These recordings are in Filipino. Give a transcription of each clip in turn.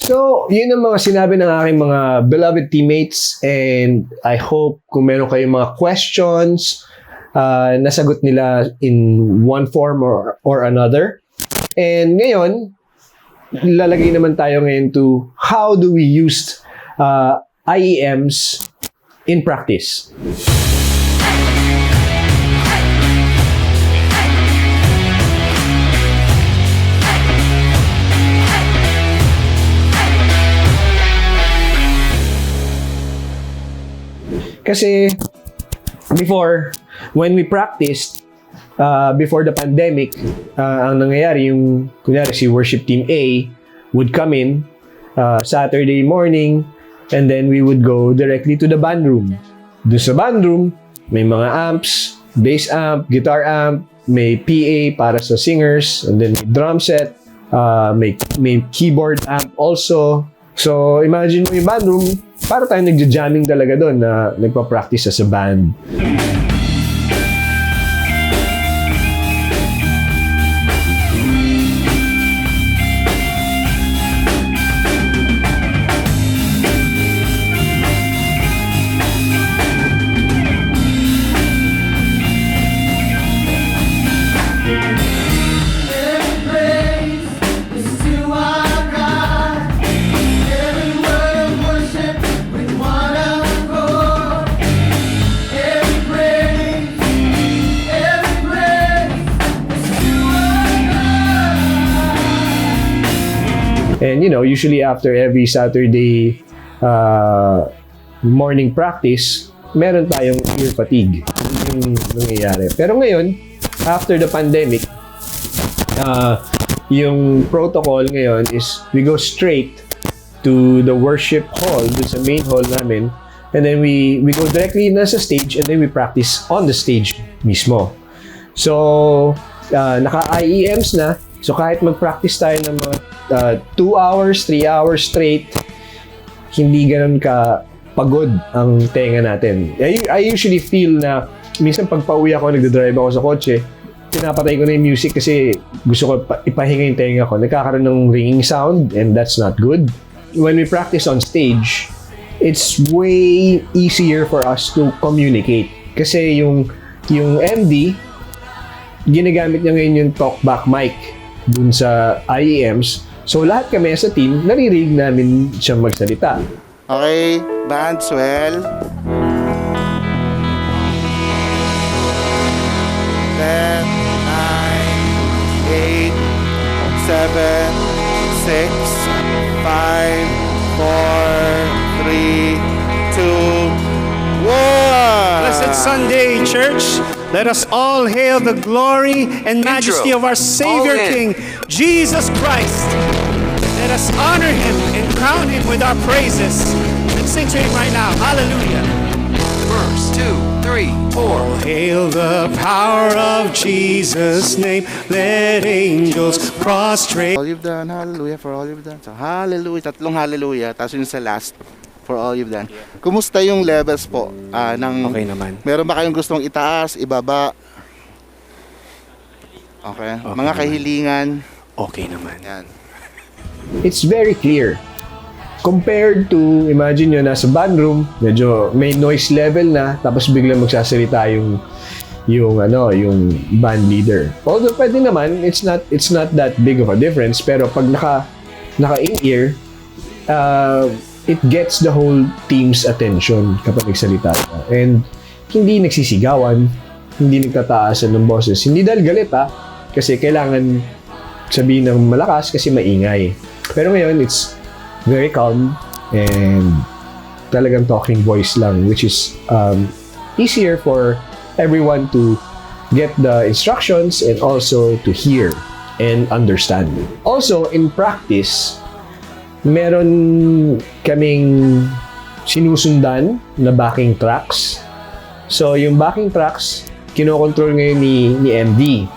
So, yun ang mga sinabi ng aking mga beloved teammates, and I hope kung meron kayong mga questions, nasagot nila in one form or another. And ngayon, lalagay naman tayo ngayon to how do we use IEMs in practice. Kasi before, when we practiced, before the pandemic, ang nangyayari yung, kunyari si worship team A would come in Saturday morning, and then we would go directly to the band room. Doon sa band room, may mga amps, bass amp, guitar amp, may PA para sa singers, and then may drum set, may keyboard amp also. So, imagine mo yung band room, para tayong nagja-jamming talaga doon na nagpa-practice as a band. And you know, usually after every Saturday morning practice, meron tayong ear fatigue. Yung nangyayari. Pero ngayon, after the pandemic, yung protocol ngayon is we go straight to the worship hall, dun sa main hall namin, and then we go directly na sa stage, and then we practice on the stage mismo. So, naka-IEMs na. So, kahit mag-practice tayo ng mga 2 hours, 3 hours straight, hindi ganun ka pagod ang tenga natin. I usually feel na minsan pag pauwi ako, nagdadrive ako sa kotse, pinapatay ko na yung music kasi gusto ko ipahinga yung tenga ko. Nagkakaroon ng ringing sound, and that's not good. When we practice on stage, it's way easier for us to communicate. Kasi yung MD, ginagamit niya ngayon yung talkback mic dun sa IEMs. So, lahat kami sa team, naririnig namin siyang magsalita. Okay, band, swell. 10, 9, 8, 7, 6, 5, 4, 3, 2, 1. Blessed Sunday, church. Let us all hail the glory and majesty of our Savior King, Jesus Christ. Let us honor Him and crown Him with our praises. Let's sing to Him right now. Hallelujah. Verse 2, 3, 4. Hail the power of Jesus' name. Let angels prostrate. All you've done, hallelujah, for all you've done. So, hallelujah, tatlong hallelujah. Tapos yung sa last, for all you've done. Kumusta yung levels po? Okay naman. Meron ba kayong gustong itaas, ibaba? Okay. Mga naman. kahilingan. Okay naman. Yan. It's very clear. Compared to, imagine nyo, nasa band room, medyo may noise level na, tapos biglang magsasalita yung band leader. Although pwede naman, it's not that big of a difference, pero pag naka-in-ear, it gets the whole team's attention kapag nagsalita ka. And hindi nagsisigawan, hindi nagtataasan ng boses. Hindi dahil galit kasi kailangan sabihin ng malakas kasi maingay. Pero ngayon, it's very calm and talagang talking voice lang, which is easier for everyone to get the instructions and also to hear and understand. Also, in practice, meron kaming sinusundan na backing tracks. So, yung backing tracks, kinokontrol ngayon ni MD.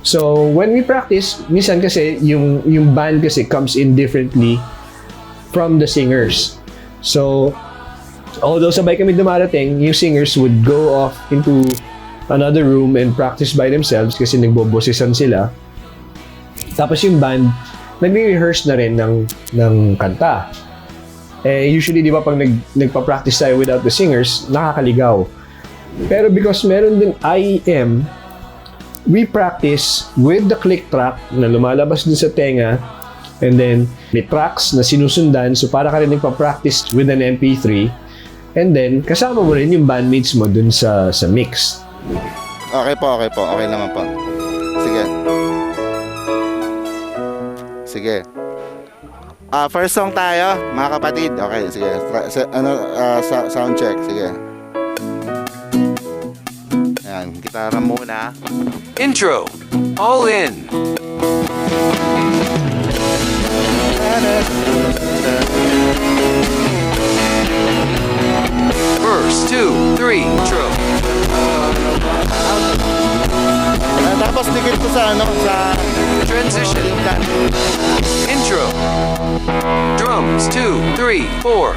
So, when we practice, minsan kasi, yung band kasi comes in differently from the singers. So, although sabay kami dumarating, yung singers would go off into another room and practice by themselves kasi nagbobosisan sila. Tapos yung band, nagre-rehearse na rin ng kanta. Usually, di ba, pag nagpa-practice tayo without the singers, nakakaligaw. Pero because meron din IEM, we practice with the click track na lumalabas din sa tenga, and then may tracks na sinusundan, so para ka rin nagpa-practice with an MP3, and then kasama mo rin yung bandmates mo dun sa mix. Okay po. Okay naman po. Sige. Sige. First song tayo, mga kapatid. Okay, sige. Sound check. Sige. Ayan, gitara muna. Intro. All in. Verse 2, 3, intro. Tapos dikit ko sa Transition. Intro. Drums 2, 3, 4.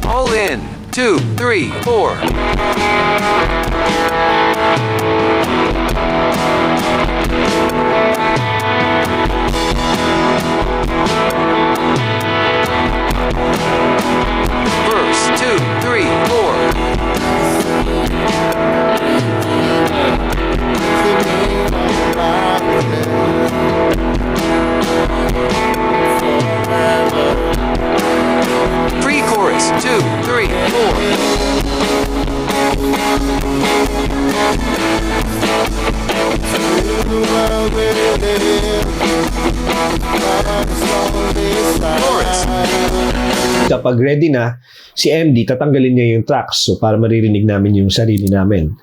All in 2, 3, 4. Verse 2, 3, 4. Pre-chorus 2, 3, 4. Chorus. Kapag ready na, si MD, tatanggalin niya yung tracks so para maririnig namin yung sarili namin.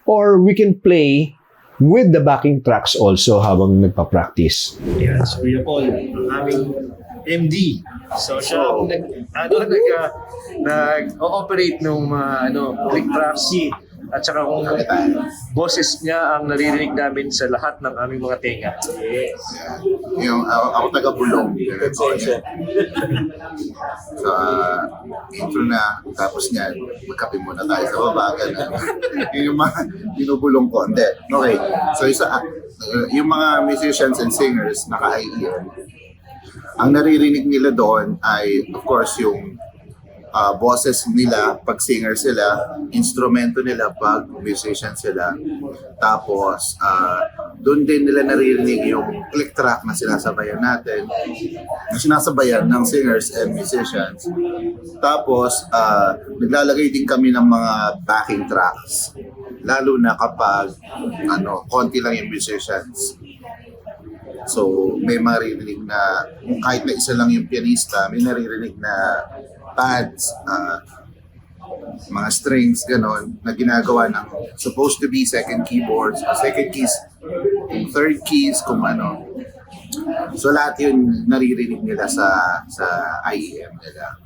Or we can play with the backing tracks also habang nagpa-practice. Yan, so Kuya Paul, ang aming MD. So siya ang nag-ooperate ng click tracks at saka kung boses niya ang naririnig namin sa lahat ng aming mga tenga. Yes. Yung ako taga-bulong. So, intro na, tapos niyan, magkape muna tayo sa baba. Yun yung mga binubulong ko. Hindi. Okay. So, yung mga musicians and singers naka-IEM, ang naririnig nila doon ay, of course, yung boses nila pag singer sila, instrumento nila pag musician sila. Tapos, doon din nila naririnig yung click track na sinasabayan natin, na sinasabayan ng singers and musicians. Tapos, naglalagay din kami ng mga backing tracks, lalo na kapag konti lang yung musicians. So, may maririnig na, kung kahit na isa lang yung pianista, may naririnig na pads, mga strings, ganon, na ginagawa ng supposed to be second keyboards, second keys, yung third keys, kung ano. So, lahat yun naririnig nila sa IEM nila.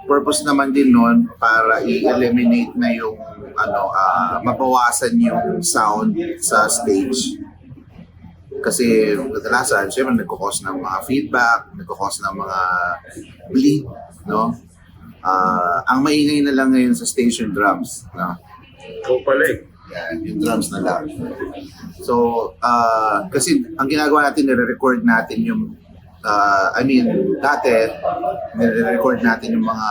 Purpose naman din nun para i-eliminate na yung mabawasan yung sound sa stage. Kasi kadalasan, syempre nagkukos ng mga feedback, nagkukos ng mga bleed, no? Ang maingay na lang ngayon sa station drums, no? Ikaw pala eh. Yan, yung drums na lang. So, kasi ang ginagawa natin, nire-record natin yung, dati, nire-record natin yung mga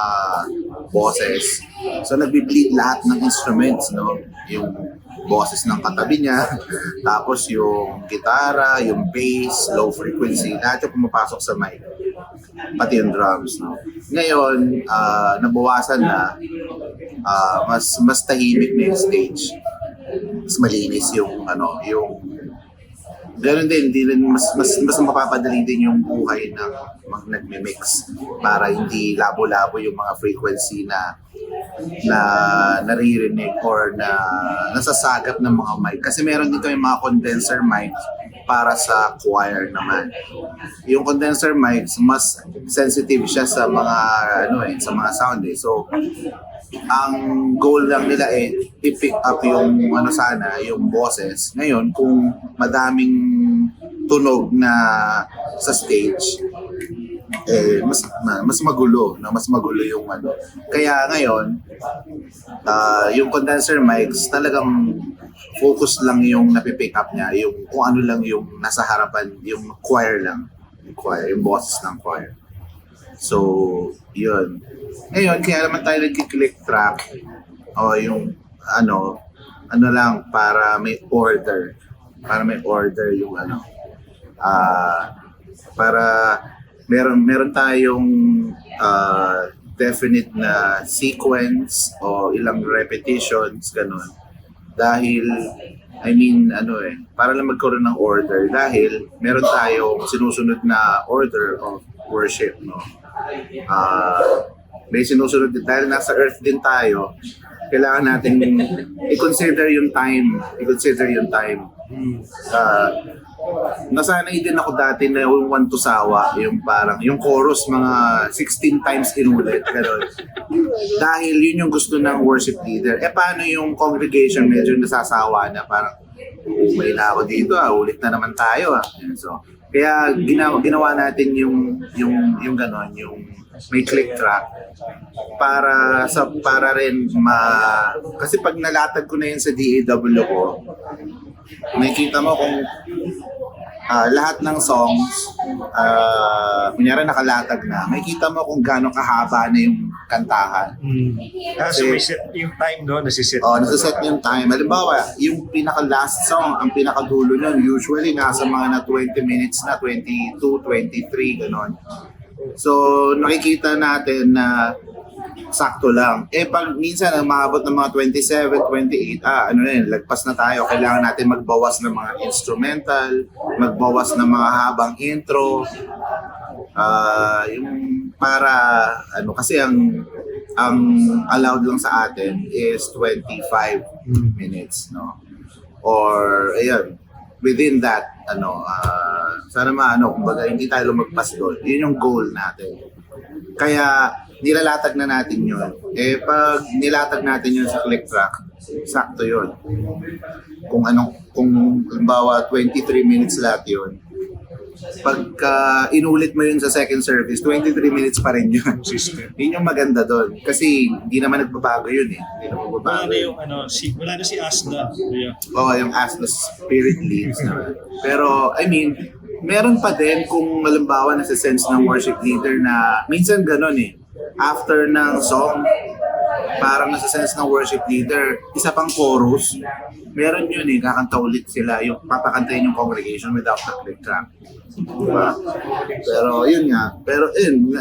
boses. So, nagbi-bleed lahat ng instruments, no? Yung boses ng katabi niya, tapos yung gitara, yung bass, low frequency, lahat yung pumapasok sa mic, pati yung drums. No? Ngayon, nabawasan na, mas tahimik na yung stage, mas malinis yung ganoon din, mas mapapadali din yung buhay ng nagme-mix para hindi labo-labo yung mga frequency na naririnig or na nasasagap ng mga mic. Kasi meron din kami mga condenser mic para sa choir naman. Yung condenser mics, mas sensitive siya sa mga sa mga sound eh. So, ang goal lang nila i-pick up yung yung boses. Ngayon, kung madaming tunog na sa stage, mas magulo, no? Mas magulo yung ano. Kaya ngayon, yung condenser mics talagang focus lang yung napipick up niya, yung kung ano lang yung nasa harapan, yung choir lang, yung boses ng choir. So, yun. Ngayon, kaya naman tayo nag-click track o yung ano lang para may order. Para may order yung ano. Para meron tayong definite na sequence o ilang repetitions, ganun. Dahil, para lang magkaroon ng order. Dahil meron tayong sinusunod na order of worship, no? May sinusunod din. Dahil nasa earth din tayo, kailangan natin i-consider yung time. Nasanay din ako dati na yung one to sawa, yung parang, yung chorus mga 16 times inulit, gano'n. Dahil yun yung gusto ng worship leader. Paano yung congregation medyo nasasawa na parang, may na ako dito, ulit na naman tayo. So, kaya ginawa natin yung gano'n, yung may click track para rin kasi pag nalatag ko na yun sa DAW ko, makikita mo kung lahat ng songs, kunyari nakalatag na, makikita mo kung gaano kahaba na yung kantahan. So may set yung time, no? Nasiset. Nasiset yung time. Halimbawa, yung pinaka-last song, ang pinakadulo nun, usually nasa mga na 20 minutes na, 22, 23, gano'n. So, nakikita natin na sakto lang. Pag minsan ang maabot ng mga 27, 28, lagpas na tayo. Kailangan natin magbawas ng mga instrumental, magbawas ng mga habang intro. Yung para, kasi ang allowed lang sa atin is 25 minutes, no? Or, within that, sana kumbaga hindi tayo lumagpas doon. Yun yung goal natin. Kaya, nilalatag na natin yun. Pag nilatag natin yun sa click track, sakto yun. Kung halimbawa 23 minutes lahat yun, pagka inulit mo yun sa second service, 23 minutes pa rin yun. Yun yung maganda doon. Kasi hindi naman nagbabago yun eh. Hindi naman Wala magbabago. na yung wala na si Asda. Oo, yung as the spirit leads naman. Pero, meron pa din kung halimbawa nasa sense ng worship leader na minsan ganon eh. After ng song, parang nasa sense ng worship leader, isa pang chorus, meron yun eh, kakanta ulit sila, yung papakantayin yung congregation without the click track. Diba? Pero yun nga,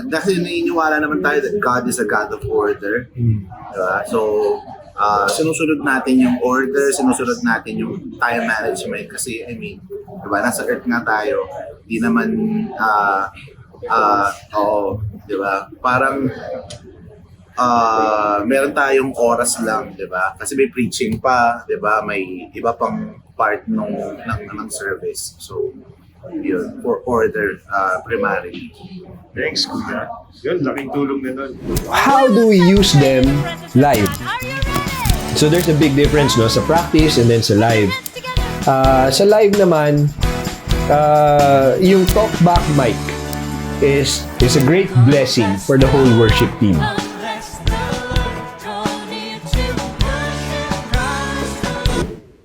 dahil naniniwala naman tayo that God is a God of order. Diba? So, sinusunod natin yung order, sinusunod natin yung time management kasi, diba, nasa earth nga tayo, di naman, diba, parang, meron tayong oras lang, diba, kasi may preaching pa, diba, may iba pang part ng service. So, yun, for order, primarily. Thanks, Kuya. Yun, laking tulong na nun. How do we use them live? So there's a big difference, no, sa practice and then sa live. Sa live naman, yung talkback mic is a great blessing for the whole worship team.